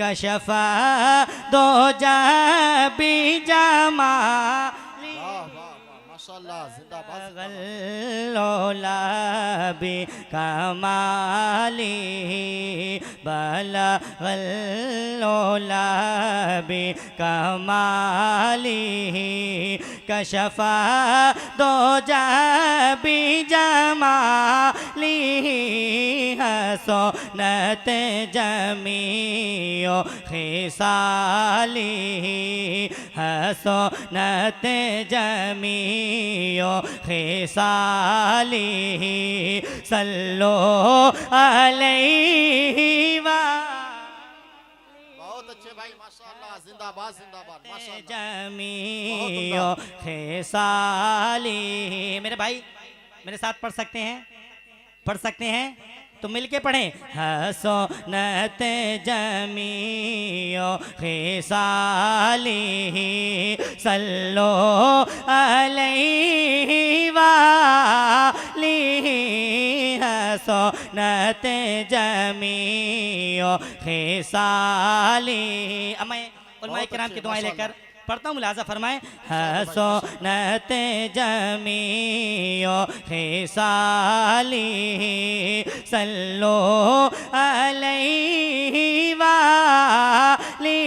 कशफा दो जबी जमाली माशाल्लाह जिंदाबाद गल्लोलाबी कमाली बला गल्लोलाबी कमाली कशफा दो जबी जमाली हसनत जमीओ खिसाली हसनत जमीओ खिसाली सल्लो अलैहि वा बहुत अच्छे भाई माशाल्लाह जिंदाबाद जिंदाबाद माशाल्लाह जमीओ खिसाली। मेरे भाई मेरे साथ पढ़ सकते हैं तो मिलके पढ़ें हसनत जमीओ खिसाली सल्लो अलैहि वाली हसनत जमीओ खिसाली। अब मैं उलमाए किराम की दुआएं लेकर पढ़ता हूँ, मुलाजा फरमाएं हसनत जमीओ खिसाली सल्लो अलैहि वाली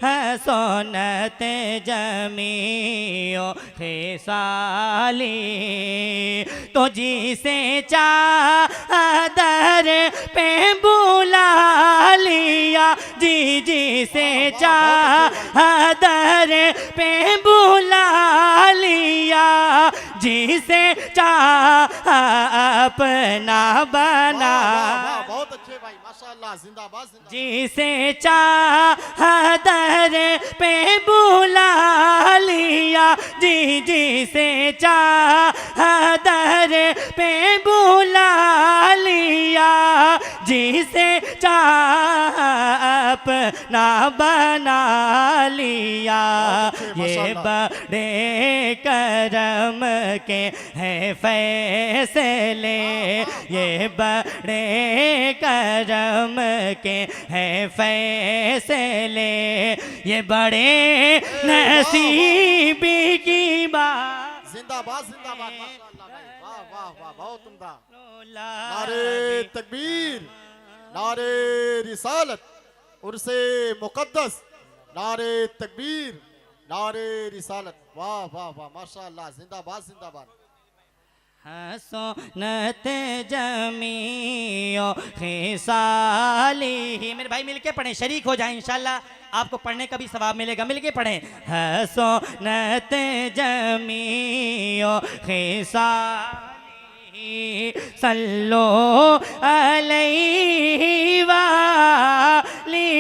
हसनत जमीओ खिसाली। तो जिसे चादर पे बुला लिया जी से चादर पे बुला लिया जिसे अपना बना बहुत अच्छे भाई माशाल्लाह जिंदाबाद जिसे चादर पे बुला लिया जी से चादर पे बुला लिया जिसे अपना बना लिया। ये बड़े करम के हैं फैसले ये बड़े करम के हैं फैसले ये बड़े नसीबी की बात। जिंदाबाद जिंदाबाद माशाल्लाह भाई वाह वाह वाह बहुत उम्दा। नारे तकबीर नारे रिसालत उर्से मुकद्दस नारे तकबीर नारे रिसालत वाह वाह वाह माशाल्लाह जिंदाबाद जिंदाबाद। हसनत जमीओ खिसाली। मेरे भाई मिलके पढ़ें, शरीक हो जाए इंशाल्लाह आपको पढ़ने का भी सवाब मिलेगा। मिलके पढ़ें हसनत जमीओ खिसाली सल्लो अलैहि वाली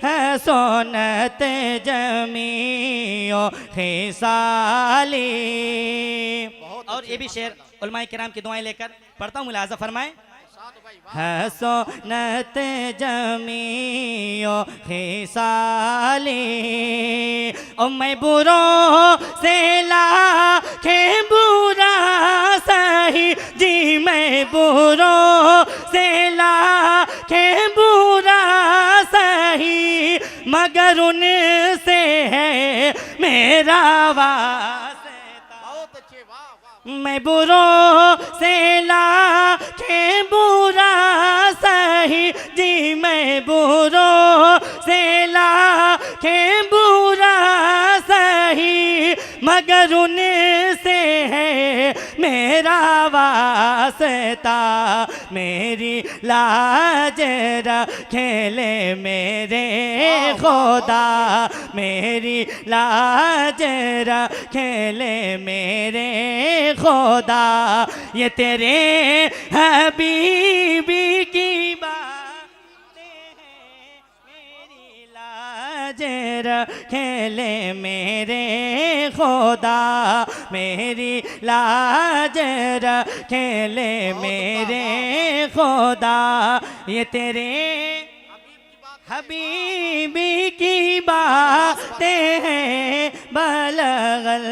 हसनत जमीओ खिसाली। और ये भी शेर उलमाए किराम की दुआएं लेकर पढ़ता हूँ, मुलाजा फरमाएं हसनत जमीओ खिसाली। ओ मैं बुरों से लाखे बुरा सही जी मैं बुरों से लाखे बुरा सही मगर उनसे है मेरा वास्ता। मैं बुरों से लाखे बुरा सही जी मैं बुरों से लाखे बुरा सही मगर उनसे है मेरा वास्ता। मेरी लाज रखेले मेरे खुदा मेरी लाज रखेले मेरे खुदा ये तेरे हबीबी की बातें हैं मेरी लाज रखेले मेरे खुदा मेरी लाज रखेले मेरे खुदा ये तेरे हबीबी की बातें हैं बलगल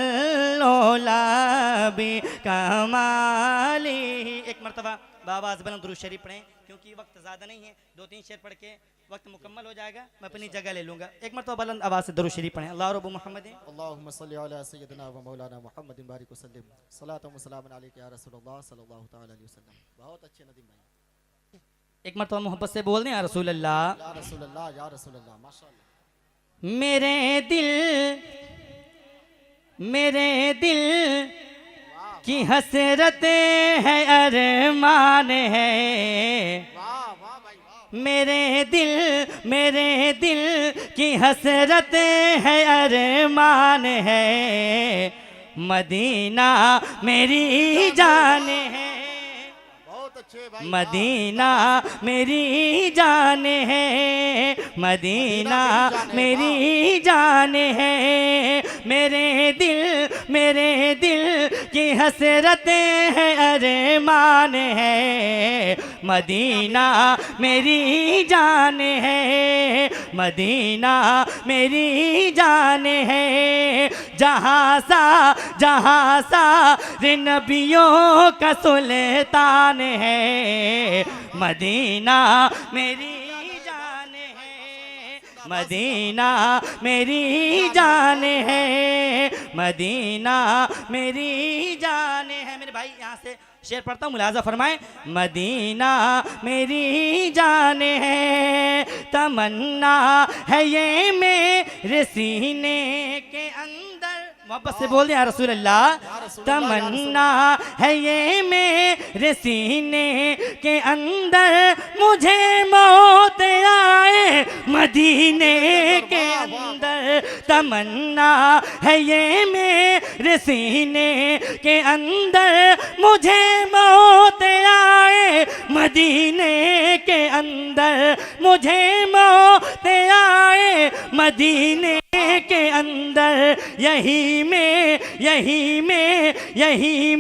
लोलाबी कमाली। एक मरतबा बाबा आवाज़ बुलंद दुरूद शरीफ पढ़ें, क्योंकि वक्त ज़्यादा नहीं है, 2-3 शेर पढ़ के वक्त मुकम्मल हो जाएगा, मैं अपनी जगह ले लूँगा। एक मरतबा बुलंद आवाज़ से दुरूद शरीफ पढ़ें। अल्लाह रब्बु मुहम्मद अल्लाहुम्मा सल्ली अला सय्यदिना व मौलाना मुहम्मदिन बारिक वसल्लिम सलातु व सलामुन अलैका या रसूलल्लाह सल्लल्लाहु तआला अलैहि वसल्लम। बहुत अच्छे नदीम भाई, एक मरतबा मोहब्बत से बोल दें या रसूल अल्लाह। या रसूलल्लाह या रसूलल्लाह, माशाअल्लाह। मेरे दिल की हसरत है, अरमान है। वाह वाह भाई वाह। मेरे दिल की हसरत है, अरमान है। मदीना मेरी जान है, बहुत अच्छे भाई, मदीना मेरी जान है। मदीना मेरी जान है। मेरे दिल की हसरत है, अरमान है। मदीना मेरी जान है, मदीना मेरी जान है। जहाँ सा नबियों का सुल्तान है। मदीना मेरी जान है, मदीना मेरी जान है। मदीना मेरी जान है। मेरे भाई यहाँ से शेर पढ़ता हूँ, मुलाजा फरमाए। मदीना मेरी जान है, तमन्ना है ये मेरे सीने के अंदर। मोहब्बत से बोल दें या रसूल अल्लाह। तमन्ना है ये मेरे सीने के अंदर, मुझे मौत आए मदीने के अंदर। तमन्ना है ये मेरे सीने के अंदर, मुझे मौत आए मदीने के अंदर। मुझे मौत आए मदीने के अंदर। यही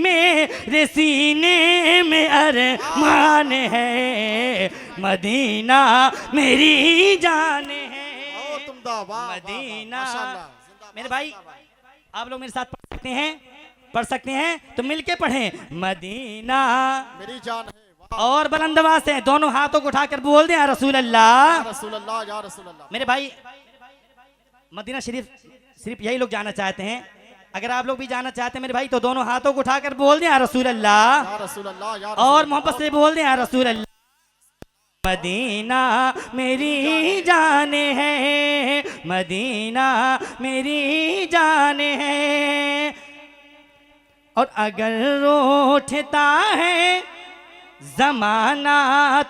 मेरे सीने में अरमान है। मदीना मेरी जान है, बहुत उम्दा, वाह, वाह, वाह, मदीना। माशाअल्लाह, जिंदाबाद, मेरे भाई जिंदाबाद। आप लोग मेरे साथ पढ़ सकते हैं तो मिलके पढ़ें। मदीना मेरी जान है, वाह, और बुलंद आवाज से दोनों हाथों को उठाकर बोल दें या रसूल अल्लाह। या रसूलल्लाह या रसूलल्लाह। मेरे भाई मदीना शरीफ सिर्फ यही लोग जाना चाहते हैं, अगर आप लोग भी जाना चाहते हैं मेरे भाई तो दोनों हाथों को उठाकर बोल दें या रसूल अल्लाह। या रसूलल्लाह या और रसूलल्लाह। मोहब्बत से बोल दें या रसूल अल्लाह। मदीना मेरी जान है, मदीना मेरी जान है। और अगर रूठता है जमाना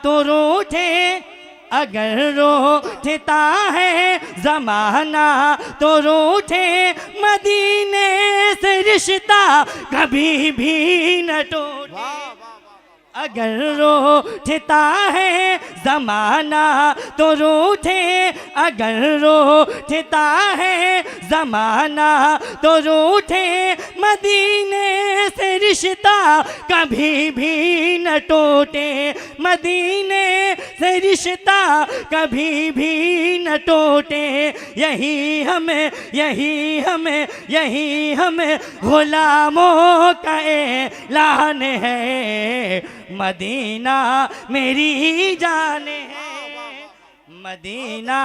तो रूठे, अगर रूठता है जमाना तो रूठे। मदीने से रिश्ता कभी भी न टूटे। वाह, वाह, वाह, वाह। अगर रूठता है जमाना तो रूठे, अगर रूठता है जमाना तो रूठे। मदीने से रिश्ता कभी भी न टूटे, मदीने से रिश्ता कभी भी न टूटे। यही हमें गुलामों का ऐलान है। मदीना मेरी जान है, मदीना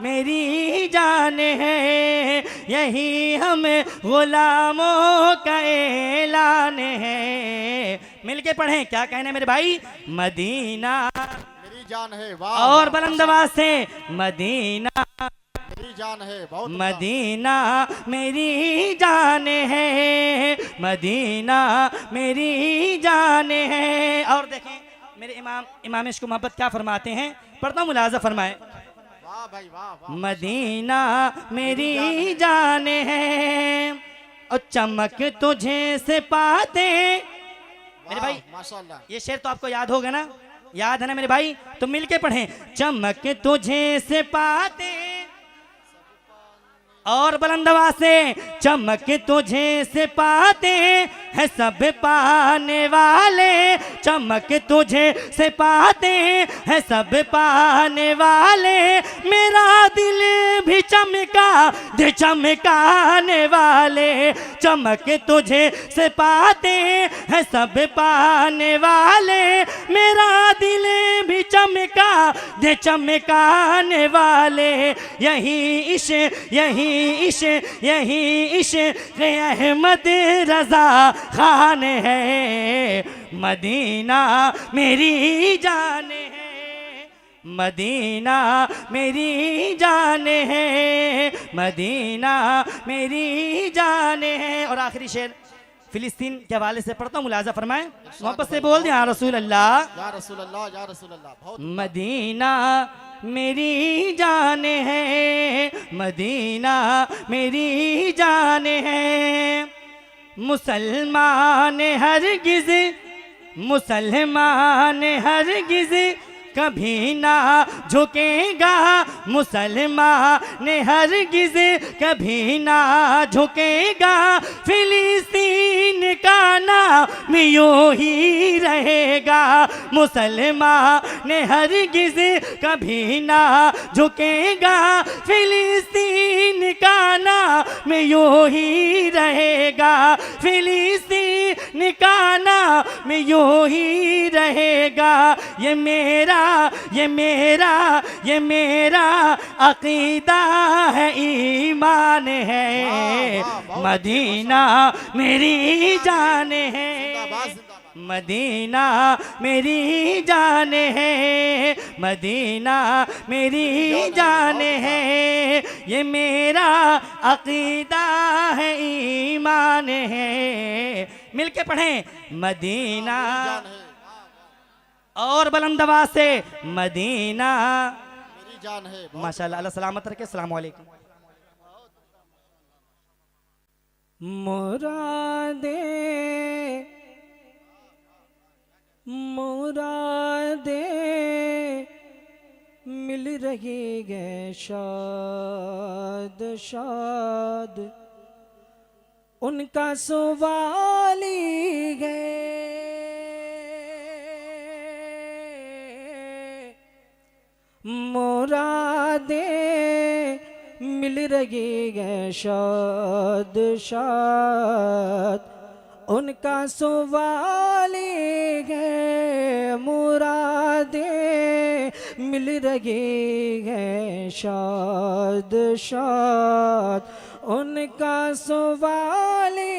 मेरी जान है। यही हमें गुलामों का ऐलान है। मिलके पढ़ें, क्या कहने मेरे भाई। मदीना मेरी जान है, वाह, और वाह, बुलंद आवाज से मदीना मेरी जान है, बहुत उम्दा। मदीना मेरी जान है, मदीना मेरी जान है। और देखें मेरे इमाम इश्क मोहब्बत क्या फरमाते हैं, पढ़ता हूँ, मुलाजा फरमाए। वाह भाई वाह, वाह। मदीना मेरी जान है और चमक तुझे से पाते। मेरे भाई माशाअल्लाह, ये शेर तो आपको याद होगा ना, याद है ना मेरे भाई, तो मिलके पढ़ें। चमक तुझे से पाते और बुलंद आवाज से, चमक तुझे से पाते हैं सब पाने वाले, चमक तुझे से पाते हैं सब पाने वाले। मेरा दिल भी चमका दे चमकाने वाले, चमक तुझे से पाते हैं सब पाने वाले। मेरा दिल भी चमका दे चमकाने वाले। यही इश्क यही इश्क यही इश्क अहमद रजा खान है। मदीना मेरी जान है, मदीना मेरी जान है, मदीना मेरी जान है। और आखिरी शेर फिलिस्तीन के हवाले से पढ़ता हूँ, मुलाजा फरमाएं, मोहब्बत से बोल दें या रसूल अल्लाह, या रसूल अल्लाह, या रसूल अल्लाह। बहुत मदीना मेरी जान है, मदीना मेरी जान है। मुसलमान हरगिज़, मुसलमान हरगिज़ कभी ना झुकेगा, मुसलमान हरगिज़ कभी ना झुकेगा। फिलिस्तीन का नाम यूं ही रहेगा, मुसलमान हरगिज़ कभी ना झुकेगा। फिलिस्तीन का नाम यूं ही रहेगा, फिलिस्तीन का नाम यूं ही रहेगा। ये मेरा ये मेरा ये मेरा अकीदा है, ईमान है। मदीना मेरी जान है, जिंदाबाद, जिंदाबाद। मदीना मेरी जान है, मदीना मेरी जान है। ये मेरा अकीदा है, ईमान है। मिलके पढ़ें, मदीना जान है, और बुलंद आवाज से, मदीना मेरी जान है। बहुत माशाल्लाह। अल्लाह सलामत रखे। अस्सलाम वालेकुम। मुरादे मुरादे मिल रही है शाद शाद, उनका सवाली है। मुरादे मिल रही है शाद शाद, उनका सवाली है। मुरादे मिल रही है शाद शाद, उनका सवाली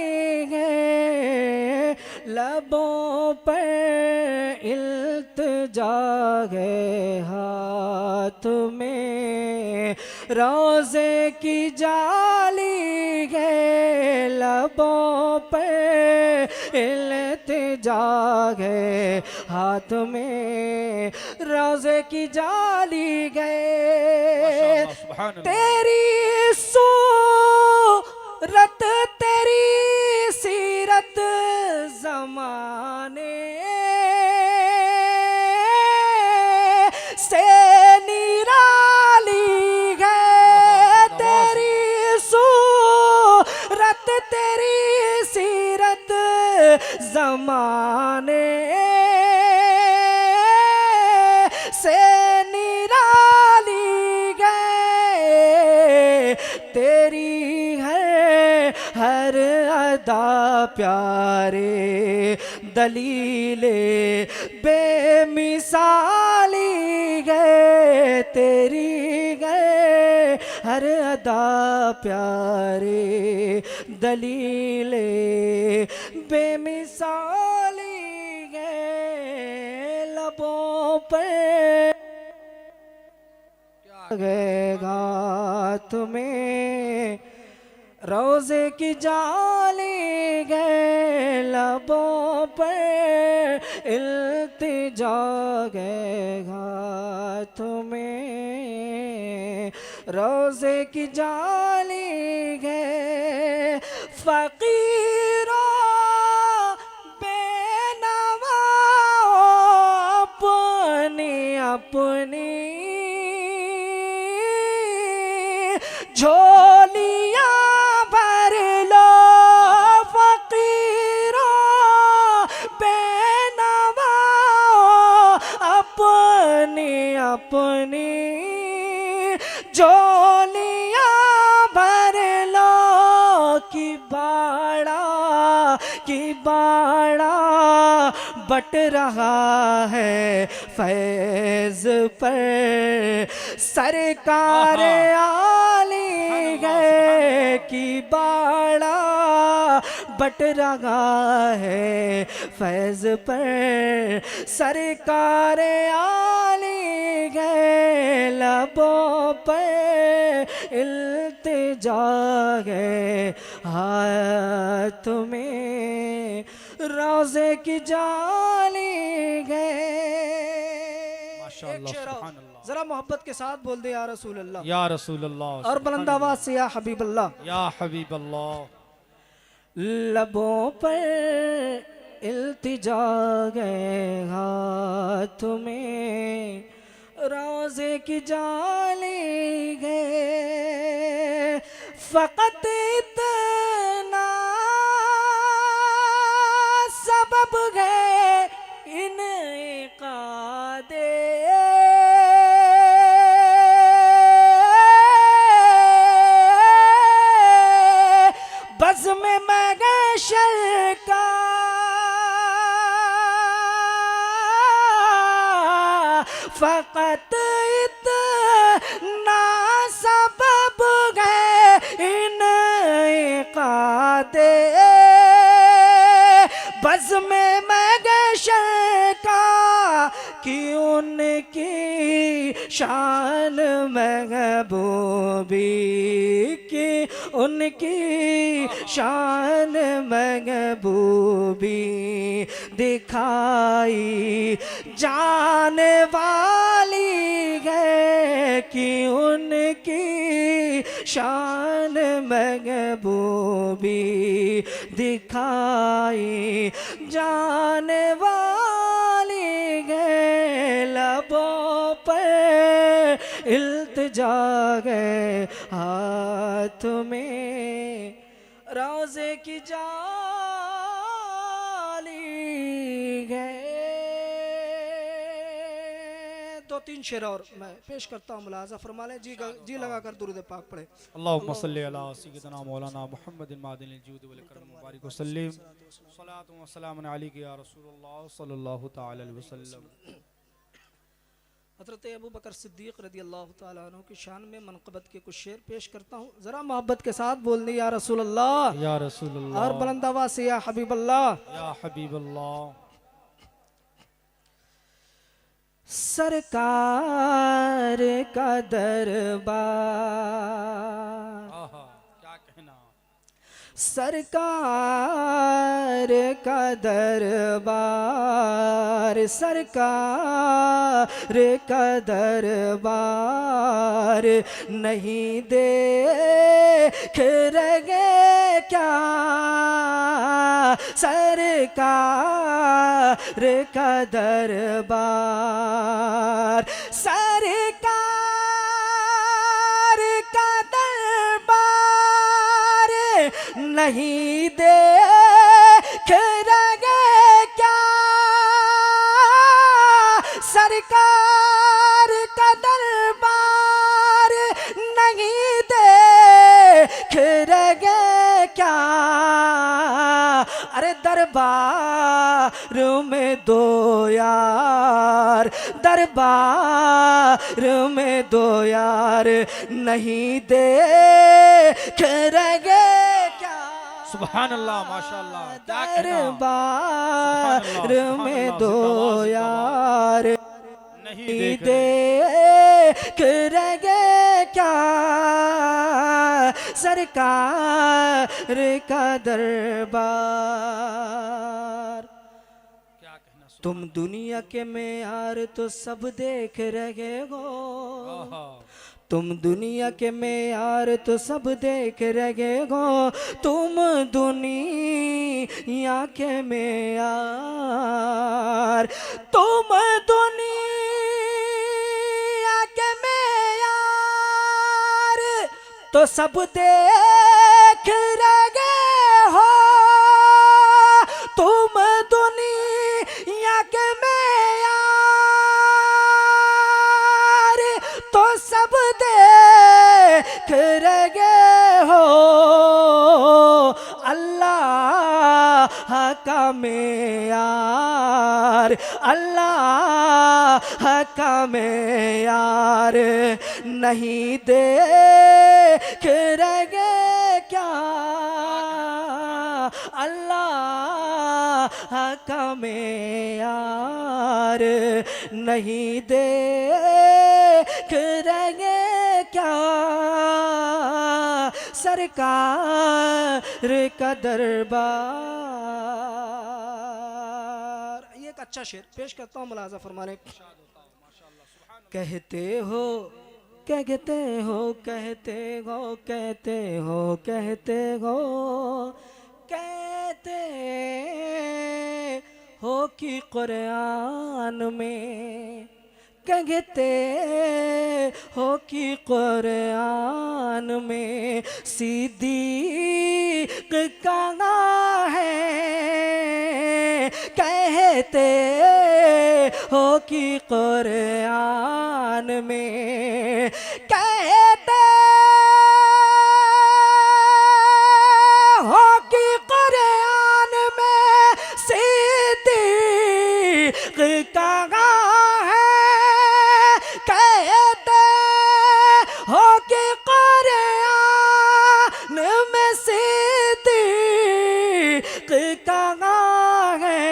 है। लबों पर इल्तिजा है, हाथ में रोज़े की जाली है। लबों पर इल्तिजा है, हाथ में रोज़े की जाली है। तेरी सूरत तेरी सीरत ज़माने से निराली है। तेरी सूरत तेरी सीरत ज़माने से निराली है। तेरी हर अदा प्यारे दलीले बेमिसाली है। तेरी हर अदा प्यारे दलीले बेमिसाली है। लबों पे हाथ में रोज़े की जाली गए। लबों पर इल्तिजा गए, हाथ में रोज़े की जाली गए। फ़कीरों बेनवाओं अपनी अपनी झोलियां भर लो। फ़कीरों अपनी झोलियां भर लो कि बाड़ा बट रहा है फैज पर सरकार आली गए कि बाड़ा बट रहा है फैज पर सरकार आली गए लबों पर इल्तिजा गए हाथ में रोज़े की जाली गए। माशाअल्लाह, सुभान अल्लाह। जरा मोहब्बत के साथ बोल दे या रसूल अल्लाह, या रसूल अल्लाह, और बुलंद आवाज से या हबीब अल्लाह। या हबीब अल्लाह। लबों पर इल्तिजा गए हाथ में रोज़े की जाली गए फ़कत इतना सबब गए इन इक़ादे बज़्म मगशर का फ़कत इतना सबब गए इन इक़ादे बज़्म मगशर का कि उनकी शान महबूबी की उनकी शान महबूबी दिखाई जाने वाली है कि उनकी शान महबूबी दिखाई जाने वाली है लबों पर इल्तिजा गए हाथ में रोज़े की जाली गए। दो तीन शेर और मैं पेश करता हूँ, मुलाजा फरमा लें। जी लगाकर दुरूद पाक पढ़े। अल्लाहुम्मा सल्ली अला सय्यिदना मौलाना मुहम्मदिन मादिनिल जूद वल करम मुबारक वसल्लम सलातु व सलामुन अलैका या रसूलल्लाह सल्लल्लाहु तआला अलैहि वसल्लम। हज़रत अबू बकर सिद्दीक़ रज़ी अल्लाह तआला अन्हु की शान में मनक़बत के कुछ शेर पेश करता हूँ। ज़रा मोहब्बत के साथ बोल दी या रसूल अल्लाह, या रसूल अल्लाह, और बुलंद आवाज़ से या हबीब अल्लाह। या हबीब अल्लाह। सरकार का दरबार, आहा, क्या कहना। सरकार का दरबार, सरकार का दरबार नहीं देख रहे क्या सरकार का दरबार, सरकार का दरबार नहीं देख रहे क्या सरकार का दरबार नहीं देख रहे क्या। अरे दरबार में दो यार, दरबार में दो यार नहीं देख रहे क्या। सुभान अल्लाह, माशाअल्लाह, क्या कहना। दरबार में दो यार नहीं देख रहे क्या सरकार का दरबार। क्या कहना। तुम दुनिया के मेयार तो सब देख रहे हो, आहा, तुम दुनिया के मेयार तो सब देख रहे हो, तुम दुनिया के मेयार, तुम दुनिया के मेयार तो सब देख रहे हो, तुम दुनिया के मेयार रगे हो अल्लाह का मेयार, अल्लाह का मेयार नहीं देख रगे क्या अल्लाह का मेयार नहीं देख रगे क्या सरकार का दरबार। ये एक अच्छा शेर पेश करता हूँ, मुलाजा फरमाने। कहते हो कहते हो कहते हो कहते हो कहते हो कहते हो कि कुरान में, कहते हो कि कुरान में सिद्दीक कहाँ है, कहते हो कि कुरान में, कहते हो कि कुरान में सिद्दीक कहाँ है, कहते हो कि कुरान में सिद्दीक कहाँ है।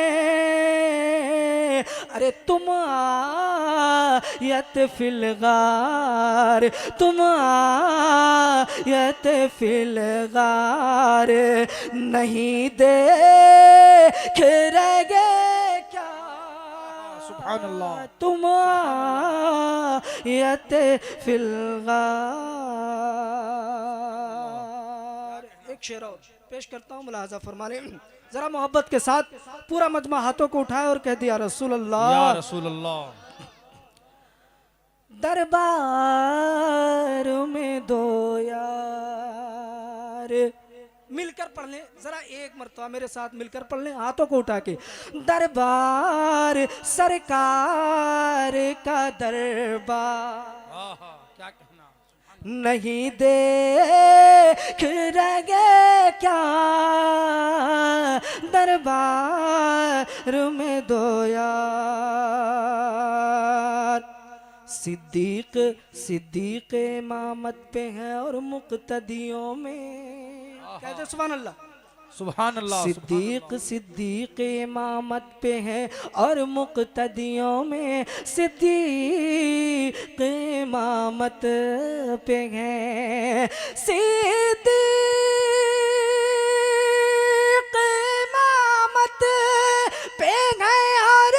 अरे तुम आयत फिलगार, तुम आयत फिलगार नहीं देख रगे क्या सुभान अल्लाह। तुम आयत फिलगार। एक शेर और पेश करता हूँ, मुलाजा फरमाने। जरा मोहब्बत के साथ पूरा मजमा हाथों को उठाए और कह दिया रसूल अल्लाह, या रसूल अल्लाह। दरबार में दो यार, मिलकर पढ़ लें जरा एक मरतबा मेरे साथ मिलकर पढ़ लें हाथों को उठा के। दरबार सरकार का दरबार क्या कहना, नहीं देख रगे क्या दरबार में दो यार। सिद्दीक सिद्दीक इमामत पे है और मुक्तदियों में, कहते सुभान अल्लाह। सुभान अल्लाह। सिद्दीक सिद्दीक इमामत पे है और मुक्तदियों में, सिद्दीक इमामत पे है, सिद्दीक इमामत पे है और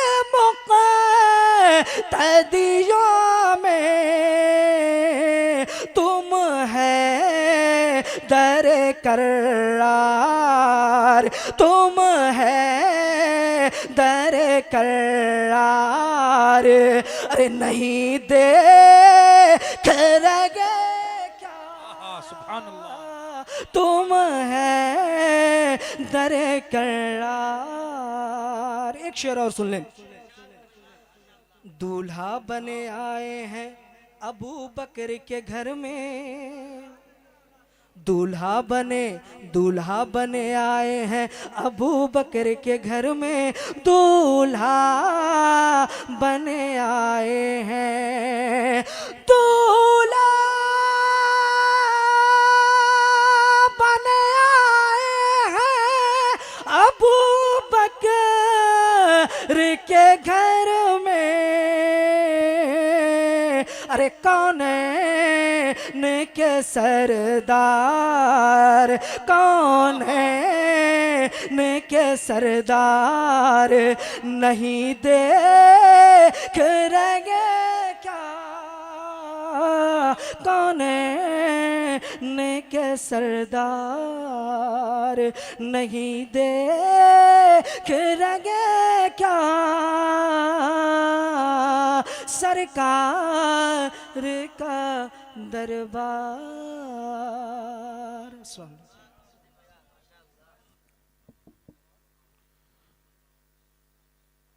मुक्तदियों में तुम है दर करार, तुम है दर करार। अरे नहीं देख रगे क्या सुभान अल्लाह। तुम है दर करार। एक शेर और सुन लें। दूल्हा बने आए हैं अबू बकर के घर में, दूल्हा बने आए हैं अबू बकर के घर में, दूल्हा बने आए हैं, दूल्हा बने आए हैं अबू बकर के घर में। अरे कौन है के सरदार, कौन है के सरदार, नहीं देख रगे क्या कौन है के सरदार, नहीं देख रगे क्या सरकार का दरबार।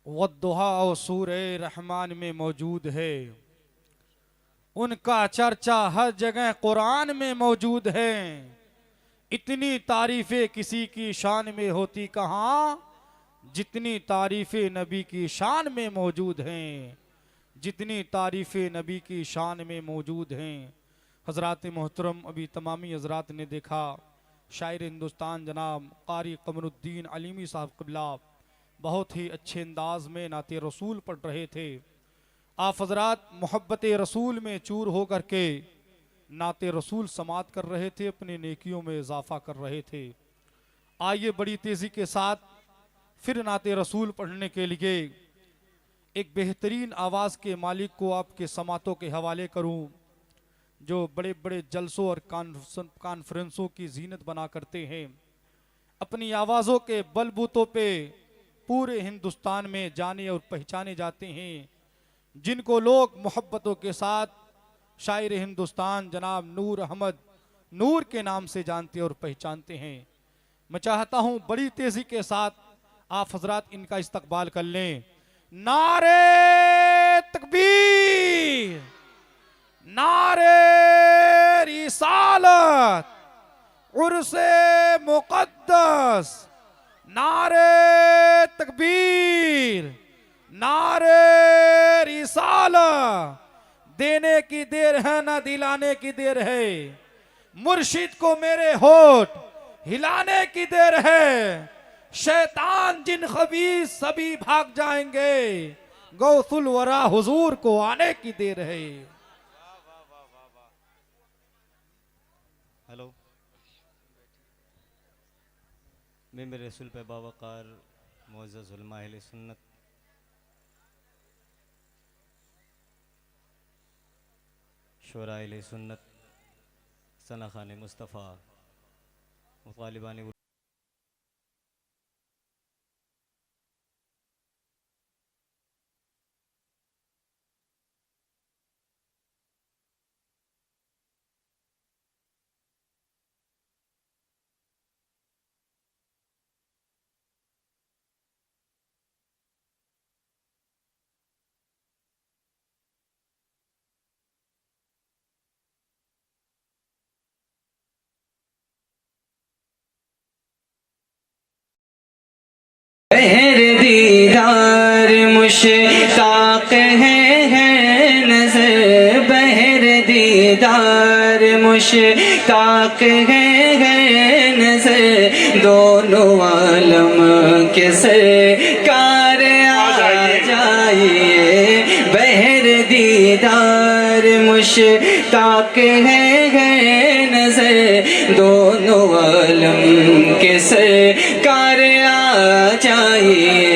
वद्दुहा और सूरे रहमान में मौजूद है। उनका चर्चा हर जगह कुरान में मौजूद है। इतनी तारीफें किसी की शान में होती कहाँ, जितनी तारीफें नबी की शान में मौजूद हैं, जितनी तारीफें नबी की शान में मौजूद हैं। हज़रात मोहतरम, अभी तमामी हज़रात ने देखा शायर हिंदुस्तान जनाब कारी कमरुद्दीन अलीमी साहब क़िबला बहुत ही अच्छे अंदाज में नाते रसूल पढ़ रहे थे। आप हज़रात मोहब्बत रसूल में चूर हो कर के नाते रसूल समात कर रहे थे, अपनी नेकियों में इजाफ़ा कर रहे थे। आइए बड़ी तेज़ी के साथ फिर नाते रसूल पढ़ने के लिए एक बेहतरीन आवाज़ के मालिक को आपके समातों के हवाले करूं, जो बड़े बड़े जलसों और कॉन्फ्रेंसों की जीनत बना करते हैं। अपनी आवाज़ों के बलबूतों पे पूरे हिंदुस्तान में जाने और पहचाने जाते हैं, जिनको लोग मोहब्बतों के साथ शायर हिंदुस्तान जनाब नूर अहमद नूर के नाम से जानते और पहचानते हैं। मैं चाहता हूँ बड़ी तेज़ी के साथ आप हजरात इनका इस्तकबाल कर लें। नारे तकबीर, नारे रिसालत, उर्से मुक़द्दस, नारे तकबीर, नारे रिसालत। देने की देर है ना दिलाने की देर है, मुर्शिद को मेरे होठ हिलाने की देर है। शैतान जिन खबीस सभी भाग जाएंगे, गौसुल वरा हुजूर को आने की देर है। हेलो, मैं मेरे रसूल पे बावकार मुअज़्ज़ज़ उलमा अहले सुन्नत शुरा अहले सुन्नत सना खान मुस्तफ़ा मुतालिबान बहर दीदार मुश्ताक है नजर, बहर दीदार मुश्ताक है नजर। दोनों आलम के सरकार आ जाइए, बहर दीदार मुश्ताक है नजर। दोनों आलम के सरकार आ जाइए,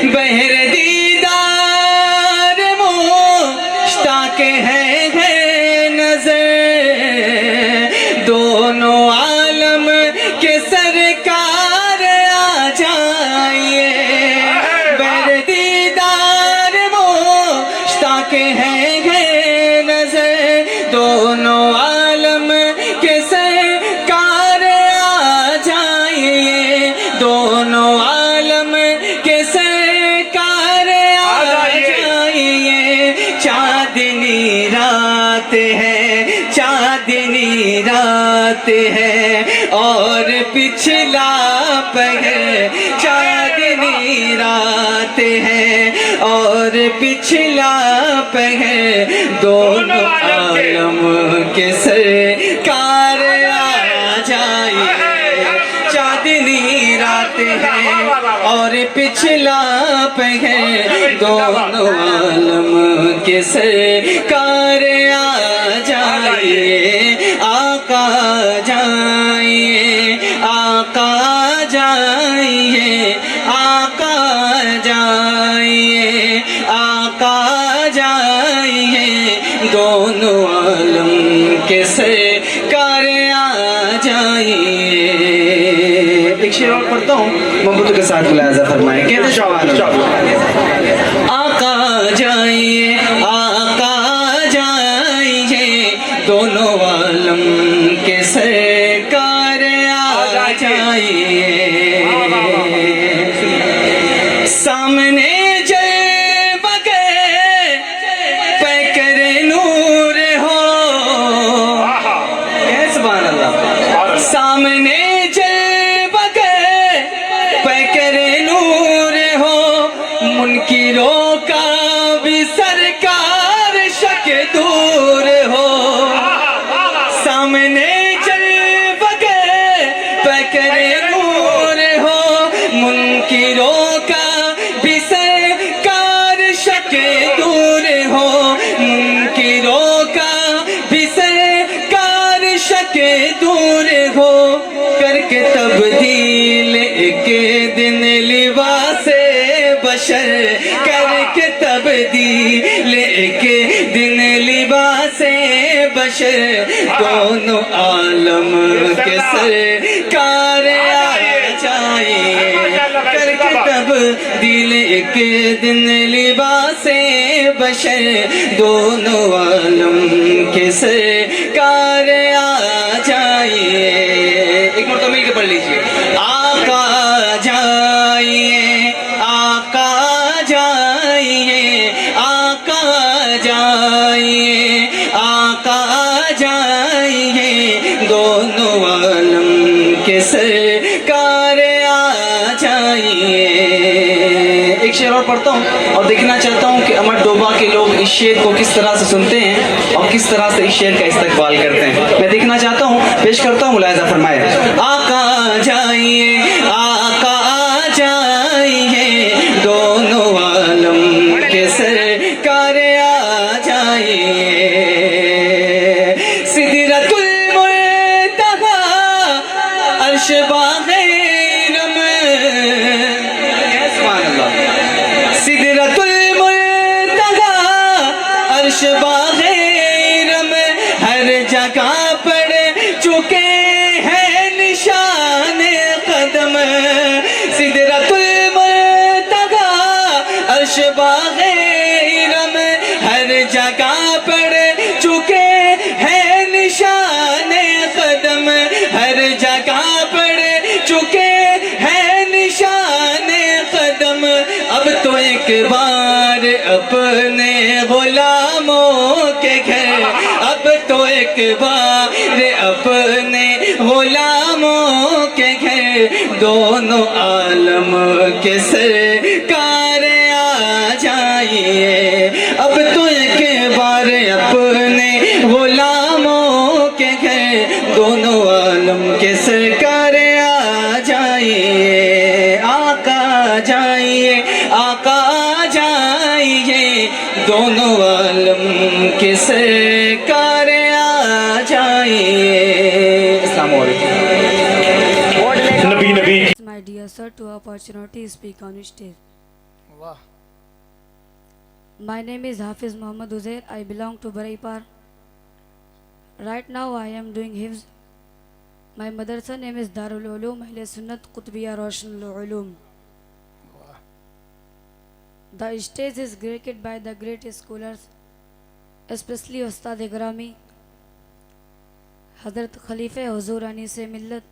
बहर दीदार मुश्ताक है नजर। दोनों आलम के सरकार आ जाइए, बहर दीदार मुश्ताक है नजर। दोनों आलम के सरकार आ जाइए, दोनों आलम के सरकार आ जाइए। चांदनी रात है, चांदनी रात है और पिछला पहर। चांदनी रात है और पिछला पहर। दोनों आलम के सरकार आ जाइए। चांदनी रात है और पिछला पहर। दोनों आलम के सरकार आ जाइए। आका जाइए, आका जाइए, आका जाइए, आका जाइए। दोनों आलम के सरकार आ जाइए। एक शेर और पढ़ता हूँ, मोहब्बत के साथ मुलाज़ा फरमाएं। कहते शाबाश। आका जाइए, आका जाइए। दोनों आलम के सरकार आ जाइए। सामने जल बगैर पैक से बशर दोनों आलम के सरकार आ जाइए करके तब दिल एक दिन लिबास बशर दोनों आलम के सरकार आ जाइए। एक बार तो मिलकर पढ़ लीजिए। आका जाइए, आका जाइए, आका जाइए, आका जाइए, दोनों आलम के सरकार आ जाइए। एक शेर और पढ़ता हूँ और देखना चाहता हूँ कि अमर डोबा के लोग इस शेर को किस तरह से सुनते हैं और किस तरह से इस शेर का इस्तकबाल करते हैं। मैं देखना चाहता हूँ, पेश करता हूँ, मुलाहिजा फरमाए। आका जाइए, आका जाइए, दोनों आलम के सरकार आ जाइए। सिदरतुल मुंतहा अर्श बाग़े सिदरतुल मुंतहा अर्श बाग़े रम हर जगह पड़ चुके हैं निशान कदम। सिदरतुल मुंतहा अर्श बाग़े रम हर जगह पड़ चुके हैं निशान कदम। हर जगह पड़ चुके हैं निशान कदम। अब तो एक बार अपने गुलामों के घर, अब तो एक बार अपने गुलामों के घर, दोनों आलम के सरकार आ जाइए। अब तो एक बार अपने गुलामों के घर, दोनों आलम के सरकार आ जाइए। आका जाइए, आका जाइए, दोनों आलम के सरकार आ जाइए। अस्सलाम वालेकुम। My dear sir, to opportunity to speak on stage. वाह, My name is Hafiz Muhammad Uzair. I belong to Baraipar. Right now I am doing Hifz. My madrasa name is Darul Ulum Ahle Sunnat Qutbiya Roshanul Ulum. The stage is graced by the great scholars, especially Ustad Grami, Hazrat Khalifa Huzur Anis Millat,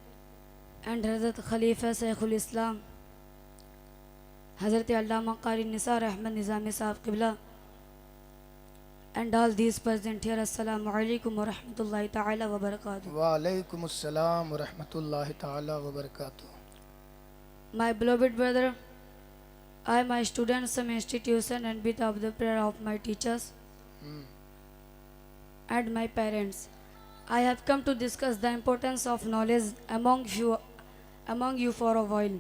and Hazrat Khalifa Shaykhul Islam, Hazrat Allama Qari Nisar Ahmad Nizami Sahab Qibla, and all these present here. Assalamu alaikum wa rahmatullahi ta'ala wa barakatuh. वालेकुम अस्सलाम व रहमतुल्लाहि ताला व बरकातुहू। My beloved brother, I, my students, some institution, and with of the prayer of my teachers and my parents, I have come to discuss the importance of knowledge among you for a while.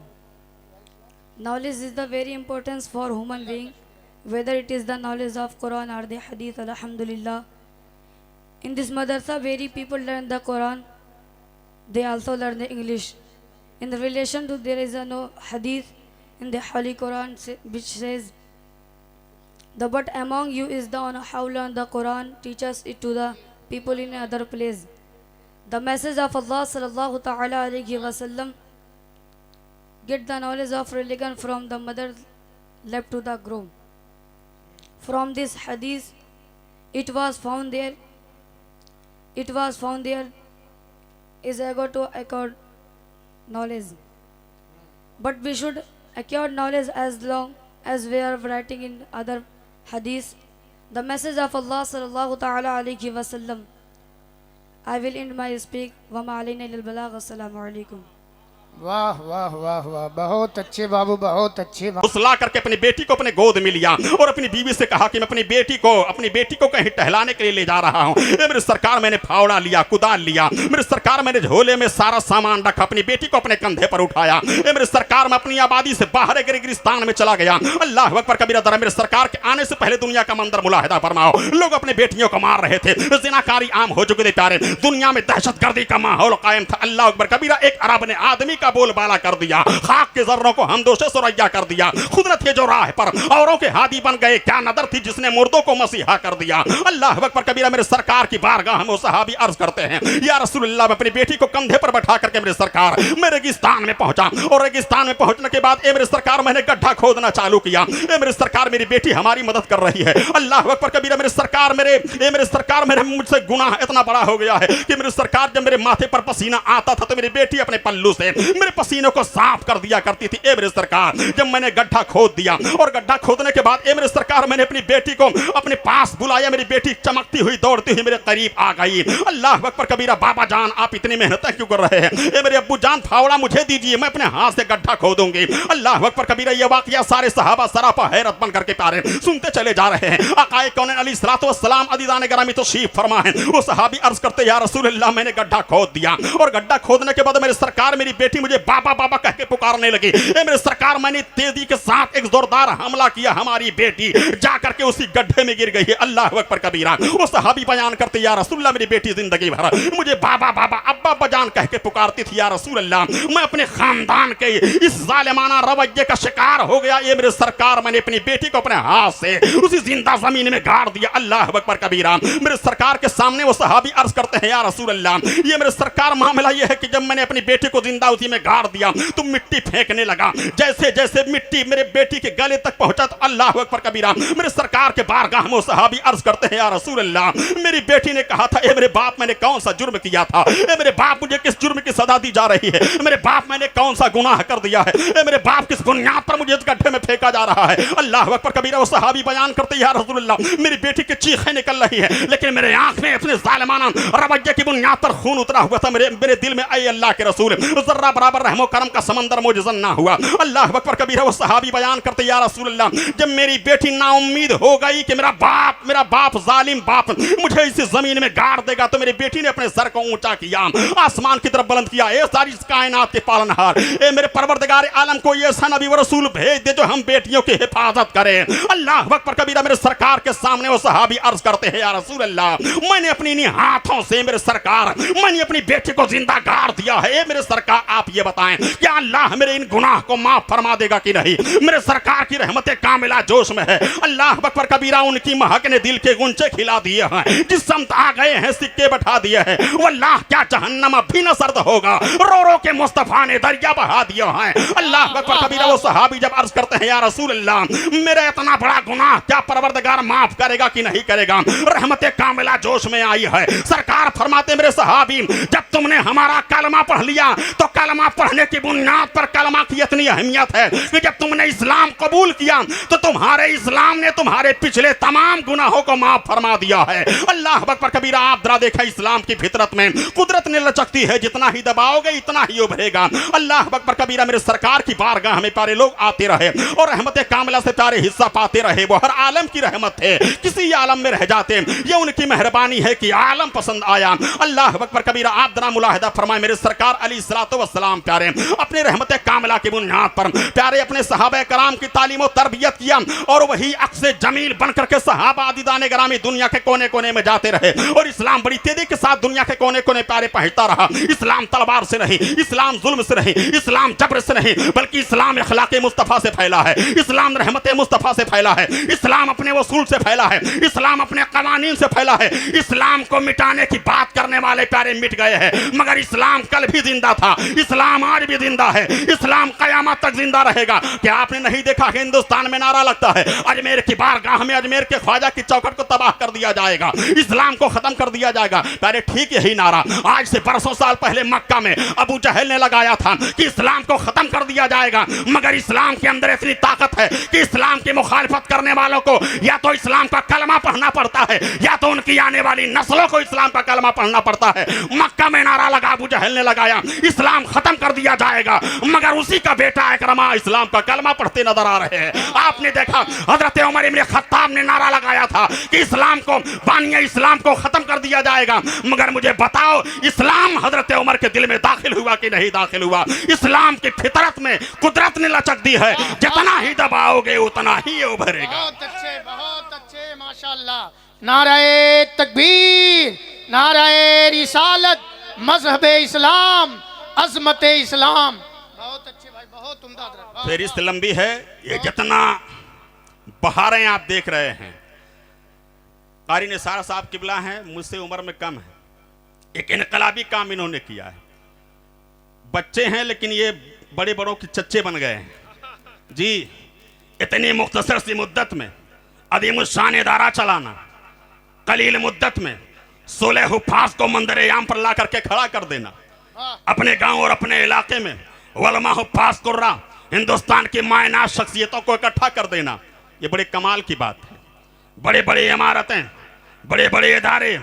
Knowledge is the very importance for human being, whether it is the knowledge of Quran or the Hadith. Alhamdulillah. In this madrasa, very people learn the Quran. They also learn the English. In the relation to there is a no Hadith in the Holy Quran which says, the but among you is the one how learn the Quran teaches it to the people in other place. The message of Allah sallallahu ta'ala alayhi wa sallam get the knowledge of religion from the mother left to the groom. From this hadith it was found there is ego to acquire knowledge. But we should acquire knowledge as long as we are writing in other hadith. The message of Allah sallallahu ta'ala alayhi wa sallam. I will end my speak. Wa ma alayna lil balagh. Assalamu alaikum. वाह वाह वाह वाह, बहुत अच्छे बाबू, बहुत अच्छे बाबू। फुसला करके अपनी बेटी को अपने गोद में लिया और अपनी बीवी से कहा कि मैं अपनी बेटी को कहीं टहलाने के लिए ले जा रहा हूँ। मेरे सरकार, मैंने फावड़ा लिया, कुदाल लिया। मेरे सरकार, मैंने झोले में सारा सामान रखा, अपनी बेटी को अपने कंधे पर उठाया। मेरे सरकार, मैं अपनी आबादी से बाहर गिरगिस्तान में चला गया। अल्लाह अकबर कबीरा। दरा मेरे सरकार के आने से पहले दुनिया का मंजर मुलाहिदा फरमाओ। लोग अपने बेटियों को मार रहे थे, जिनाकारी आम हो चुके थे प्यारे। दुनिया में दहशतगर्दी का माहौल कायम था। अल्लाह अकबर कबीरा। एक अरब ने आदमी का का बोलबाला कर दिया, खाक के जर्रों को हमदोशे सुरैया कर दिया। खुद थे जो राह पर औरों के हादी बन गए, क्या नदर थी जिसने मुर्दों को मसीहा कर दिया। अल्लाह अकबर कबीरा। मेरे सरकार की बारगाह में वो सहाबी अर्ज करते हैं, या रसूलुल्लाह, मैं अपनी बेटी को कंधे पर बैठा करके मेरे सरकार मैं रेगिस्तान में पहुंचा, और रेगिस्तान में पहुंचने के बाद मेरे सरकार मैंने गड्ढा खोदना चालू किया। मेरे सरकार मेरी बेटी हमारी मदद कर रही है। अल्लाह अकबर कबीरा। मेरे सरकार मेरे मुझसे गुनाह इतना बड़ा हो गया है कि मेरे सरकार जब मेरे माथे पर पसीना आता था तो मेरी बेटी अपने पल्लू से मेरे पसीनों को साफ कर दिया करती थी। मेरे सरकार जब मैंने गड्ढा खोद दिया, और गड्ढा खोदने के बाद मेरे सरकार मैंने अपनी बेटी को अपने पास बुलाया, मेरी बेटी चमकती हुई दौड़ती हुई मेरे करीब आ गई। अल्लाह अकबर कबीरा। बाबा जान आप इतनी मेहनत क्यों कर रहे हैं? मेरे अब्बू जान फावड़ा मुझे दीजिए, मैं अपने हाथ से गड्ढा खोदूंगी। अल्लाह अकबर कबीरा। ये वाकया सारे सहाबा सरापा हैरत बन करके प्यारे सुनते चले जा रहे हैं। आकाए कौन अलैहिस्सलातु वस्सलाम अदीदान गिरामी तशरीफ फरमा है। वो सहाबी अर्ज करते, या रसूलुल्लाह, मैंने गड्ढा खोद दिया, और गड्ढा खोदने के बाद मेरे सरकार मेरी बेटी मुझे बाबा बाबा कह के पुकारने लगी। मेरे सरकार मैंने तेजी के साथ एक जोरदार हमला किया, हमारी बेटी जाकर के उसी गड्ढे में गिर गई है। अल्लाह अकबर कबीरा। वो सहाबी बयान करते, या रसूलुल्लाह, मेरी बेटी जिंदगी भर मुझे बाबा बाबा अब्बा बजान कह के पुकारती थी। या रसूलुल्लाह, मैं अपने खानदान के इस जालिमाना रवैये का शिकार हो गया। ये मेरे सरकार मैंने अपनी बेटी को अपने हाथ से उसी जिंदा जमीन में गाड़ दिया। अल्लाह अकबर कबीरा। मेरे सरकार के सामने वो सहाबी अर्ज करते हैं, या रसूलुल्लाह, ये मेरे सरकार मामला ये है कि जब मैंने अपनी बेटी को जिंदा उसी में गाड़ दिया तो मिट्टी फेंकने लगा। जैसे जैसे मिट्टी मेरे बेटी के गले तक पहुंचा तो अल्लाह अकबर कबीरा। मेरे सरकार के बारगाह में वो सहाबी अर्ज करते हैं, या रसूलुल्लाह, मेरी बेटी ने कहा था, ए मेरे बाप, मैंने कौन सा जुर्म किया था? ए मेरे बाप, मुझे किस जुर्म की सजा दी जा रही है? मेरे बाप, मैंने कौन सा गुनाह कर दिया है? ए मेरे बाप, किस बुनियाद पर मुझे इस गड्ढे में फेंका जा रहा है? अल्लाह अकबर कबीरा। वो सहाबी बयान करते, या रसूलुल्लाह, मेरी बेटी की चीखें निकल रही है, लेकिन मेरे आंख में अपने जालिमाना रवैये की बुनियाद पर खून उतरा हुआ था। मेरे दिल में, ऐ अल्लाह के रसूल, जर्रा बराबर रहमो करम का समंदर मुझे ना हुआ। अल्लाह अकबर कबीरा। वो सहाबी बयान करते, या रसूलुल्लाह, जब मेरी बेटी नाउम्मीद हो गई कि मेरा बाप जालिम बाप मुझे इस जमीन में गाड़ देगा, तो मेरी बेटी ने अपने सर को ऊंचा किया, आसमान की तरफ बुलंद किया। ए सारी कायनात के पालनहार, ए मेरे परवरदिगार आलम, को ये ऐसा नबी व रसूल भेज दे जो हम बेटियों की हिफाजत करे। अल्लाह अकबर कबीरा। मेरे सरकार के सामने वो सहाबी अर्ज करते हैं, या रसूलुल्लाह, मैंने अपनी इन्हीं हाथों से मेरे सरकार मैंने अपनी बेटी को जिंदा गाड़ दिया है। मेरे सरकार आप ये बताएं, क्या अल्लाह मेरे इन गुनाह को माफ फरमा देगा कि नहीं? मेरे सरकार की रहमत कामिला जोश में है। अल्लाह अकबर कबीरा। उनकी महक ने दिल के गुंचे खिला दिए हैं, जिस समत आ गए हैं सिक्के बैठा दिए हैं। वल्लाह, क्या जहन्नम भी न सर्द होगा, रो रो के मुस्तफा ने दरिया बहा दिया है। अल्लाह अकबर कबीरा। वो सहाबी जब अर्ज करते हैं, या रसूलुल्लाह, मेरा इतना बड़ा गुनाह क्या परवरदिगार माफ करेगा कि नहीं करेगा? रहमत कामिला जोश में आई है। सरकार फरमाते, मेरे सहाबी, जब तुमने हमारा कलमा पढ़ लिया तो कलमा पढ़ने की बुनियाद पर कलमा की इतनी अहमियत है कि जब तुमने इस्लाम कबूल किया तो तुम्हारे इस्लाम ने तुम्हारे पिछले तमाम गुनाहों को माफ फरमा दिया है। अल्लाह अकबर कबीरा। आप जरा देखा, इस्लाम की फितरत में कुदरत ने लचकती है, जितना ही दबाओगे इतना ही उभरेगा। अल्लाह अकबर कबीरा। मेरे सरकार की बारगाह में प्यारे लोग आते रहे और रहमत कामिला से प्यारे हिस्सा पाते रहे। वो हर आलम की रहमत है, किसी आलम में रह जाते, ये उनकी मेहरबानी है कि आलम पसंद आया। अल्लाह अकबर कबीरा। आप जरा मुलाहिदा फरमाए, मेरे सरकार अलैहिस्सलातु वस्सलाम प्यारे अपने रहमत कामिला की बुनियाद पर प्यारे अपने सहाबा कराम की तालीम और तरबियत किया, और वही अक्से जमील बनकर के सहाबा आदिदाने गरामी दुनिया के कोने कोने में जाते रहे, और इस्लाम बड़ी तेजी के साथ दुनिया के कोने कोने प्यारे पहुंचता रहा। इस्लाम तलवार से नहीं, इस्लाम जुल्म से नहीं, इस्लाम जबर से नहीं, बल्कि इस्लाम अखलाके मुस्तफा से फैला है, इस्लाम रहमत मुस्तफा से फैला है, इस्लाम अपने वसूल से फैला है, इस्लाम अपने कवानीन से फैला है। इस्लाम को मिटाने की बात करने वाले प्यारे मिट गए हैं, मगर इस्लाम कल भी जिंदा था, इस्लाम आज भी जिंदा है, इस्लाम कयामत तक जिंदा रहेगा। क्या आपने नहीं देखा कि हिंदुस्तान में नारा लगता है, अजमेर की बारगाह में अजमेर के ख्वाजा की चौखट को तबाह कर दिया जाएगा, इस्लाम को खत्म कर दिया जाएगा। अरे ठीक यही नारा आज से बरसों साल पहले मक्का में अबू जहल ने लगाया था कि इस्लाम को खत्म कर दिया जाएगा, मगर इस्लाम के अंदर इतनी ताकत है कि इस्लाम की मुखालिफत करने वालों को या तो इस्लाम का कलमा पढ़ना पड़ता है, या तो उनकी आने वाली नस्लों को इस्लाम का कलमा पढ़ना पड़ता है। मक्का में नारा लगा, अबू जहल ने लगाया, इस्लाम खत्म कर दिया जाएगा, मगर उसी का बेटा इकरमा इस्लाम का कलमा पढ़ते नजर आ रहे हैं। आपने देखा हजरत उमर इब्न खत्ताब ने नारा लगाया था कि इस्लाम को बानिया इस्लाम को खत्म कर दिया जाएगा, मगर मुझे बताओ इस्लाम हजरत उमर के दिल में दाखिल हुआ कि नहीं दाखिल हुआ? इस्लाम की फितरत में कुदरत ने लचक दी है, जितना ही दबाओगे उतना ही उभरेगा। बहुत अच्छे माशाअल्लाह। नाराए तकबीर, नाराए रिसालत, मजहब इस्लाम, अजमत इस्लाम। उम्दा हजरत, वाह, फहरिस्त लंबी है। ये जितना बहारें आप देख रहे हैं, कारी निसार साहब किबला हैं, मुझसे उम्र में कम है। एक इनकलाबी काम इन्होंने किया है। बच्चे हैं लेकिन ये बड़े बड़ों के चच्चे बन गए हैं जी। इतनी मुख्तसर सी मुद्दत में अदीम शान इदारा चलाना, कलील मुद्दत में 16 हुफ्फाज को मंदर-ए-आम पर ला करके खड़ा कर देना, अपने गांव और अपने इलाके में वलमा हुफ्फाज कुर्रा हिंदुस्तान की मायनात शख्सियतों को इकट्ठा कर देना, ये बड़े कमाल की बात है। बड़े बड़े इमारतें, बड़े बड़े इदारे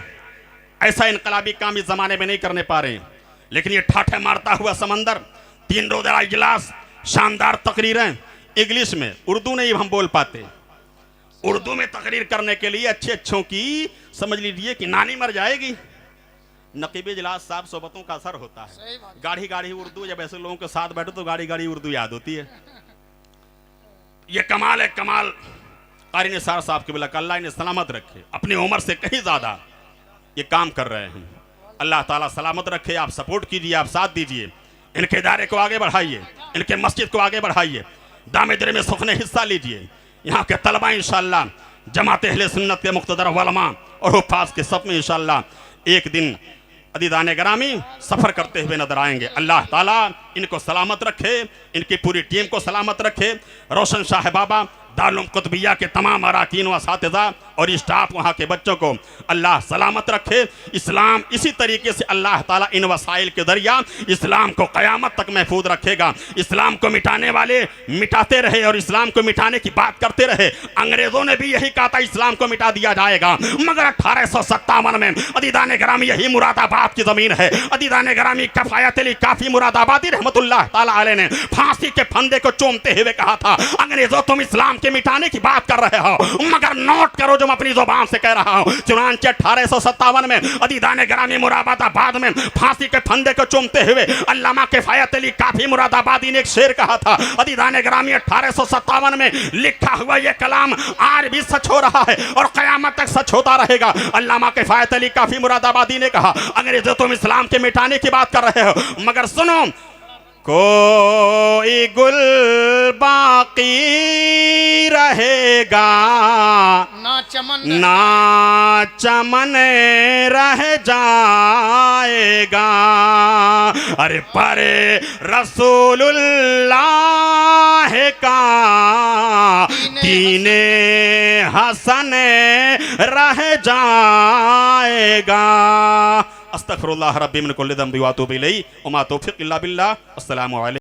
ऐसा इनकलाबी काम इस जमाने में नहीं करने पा रहे हैं। लेकिन ये ठाठे मारता हुआ समंदर, 3 रोज़ा इजलास, शानदार तकरीरें इंग्लिश में, उर्दू नहीं हम बोल पाते। उर्दू में तकरीर करने के लिए अच्छे अच्छों की समझ लीजिए कि नानी मर जाएगी। नकीब इजलास साहब सोबतों का असर होता है। गाढ़ी गाढ़ी उर्दू, जब ऐसे लोगों के साथ बैठो तो गाढ़ी गाढ़ी उर्दू याद होती है। ये कमाल है, कमाल। कारी निसार साहब के बिला अल्लाह इन्हें सलामत रखे, अपनी उम्र से कहीं ज्यादा ये काम कर रहे हैं। अल्लाह ताला सलामत रखे। आप सपोर्ट कीजिए, आप साथ दीजिए, इनके इदारे को आगे बढ़ाइए, इनके मस्जिद को आगे बढ़ाइए, दामे-दरे में सुखने हिस्सा लीजिए। यहाँ के तलबा इंशाअल्लाह जमात अहले सुन्नत के मुक़्तदर उलमा और हुफ्फाज के सब में इंशाअल्लाह एक दिन अदीदाने ग्रामी सफ़र करते हुए नजर आएंगे। अल्लाह ताला इनको सलामत रखे, इनकी पूरी टीम को सलामत रखे। रोशन शाह बाबा दारुल कुतुबिया के तमाम अराकीन व असातिज़ा और स्टाफ वहाँ के बच्चों को अल्लाह सलामत रखे। इस्लाम इसी तरीके से अल्लाह ताला इन वसाइल के जरिया इस्लाम को क़यामत तक महफूज रखेगा। इस्लाम को मिटाने वाले मिटाते रहे और इस्लाम को मिटाने की बात करते रहे। अंग्रेज़ों ने भी यही कहा था इस्लाम को मिटा दिया जाएगा, मगर 1857 में अदीदाने ग्रामी, यही मुरादाबाद की ज़मीन है, अदीदाने ग्रामी कफ़ायत अली काफ़ी मुरादाबादी रहमतुल्लाह ताला अलैह ने फांसी के फंदे को चूमते हुए कहा था, अंग्रेज़ों तुम इस्लाम के मिटाने की बात कर रहे हो, मगर नोट करो जो मैं अपनी जुबान से कह रहा हूं। चुनांचे 1857 में अदीदाने ग्रामी मुरादाबाद में फांसी के फंदे को चूमते हुए अल्लामा किफायत अली काफी मुरादाबादी ने एक शेर कहा था। अदीदाने ग्रामी 1857 में लिखा हुआ यह कलाम आज भी सच हो रहा है और कयामत तक सच होता रहेगा। अल्लामा किफायत अली काफी मुरादाबादी ने कहा, अंग्रेजों तुम इस्लाम के मिटाने की बात कर रहे हो, मगर सुनो, कोई गुल बाकी रहेगा ना चमन ना चमन रह जाएगा। अरे पर रसूलुल्लाह का दीने हसन रह जाएगा। अस्तगफिरुल्लाह रब्बी मिन कुल्लि ज़ंबि व अतूबु इलैहि व मा तौफीक़ इल्ला बिल्लाह। अस्सलामु अलैकुम।